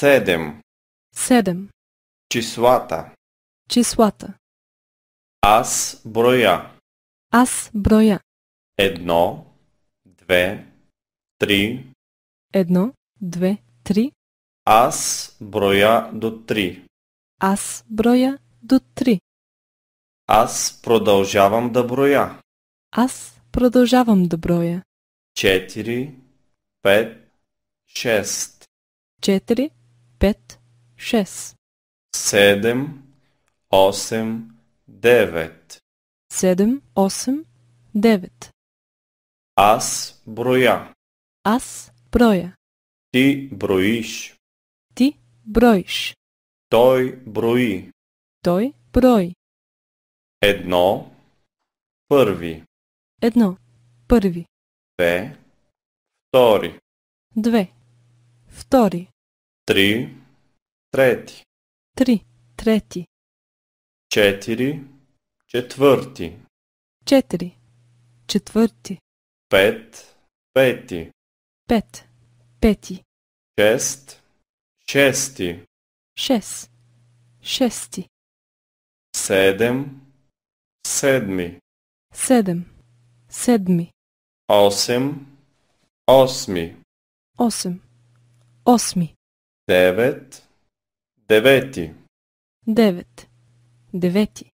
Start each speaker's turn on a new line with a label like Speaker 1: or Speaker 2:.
Speaker 1: 7.
Speaker 2: 7.
Speaker 1: Числата.
Speaker 2: Числата.
Speaker 1: Аз броя.
Speaker 2: Аз броя.
Speaker 1: 1, 2, 3.
Speaker 2: 1, 2, 3.
Speaker 1: Аз броя до 3.
Speaker 2: Аз броя до 3.
Speaker 1: Аз продължавам да броя.
Speaker 2: Аз продължавам да броя.
Speaker 1: 4, 5, 6.
Speaker 2: 4, 5, 6.
Speaker 1: 7, 8, 9.
Speaker 2: 7, 8, 9.
Speaker 1: Аз броя.
Speaker 2: Аз броя.
Speaker 1: Ти броиш.
Speaker 2: Ти броиш.
Speaker 1: Той брои.
Speaker 2: Той брои.
Speaker 1: 1, първи.
Speaker 2: 1. Първи.
Speaker 1: 2, втори.
Speaker 2: 2. Втори.
Speaker 1: 3, трети.
Speaker 2: 3. Трети.
Speaker 1: 4, четвърти.
Speaker 2: 4. Четвърти.
Speaker 1: 5, пети.
Speaker 2: 5. Пети.
Speaker 1: 6, шести.
Speaker 2: 6. Шести.
Speaker 1: 7, седми.
Speaker 2: 7. Седми.
Speaker 1: 8, осми.
Speaker 2: 8. Осми.
Speaker 1: 9, девети.
Speaker 2: 9. Девети.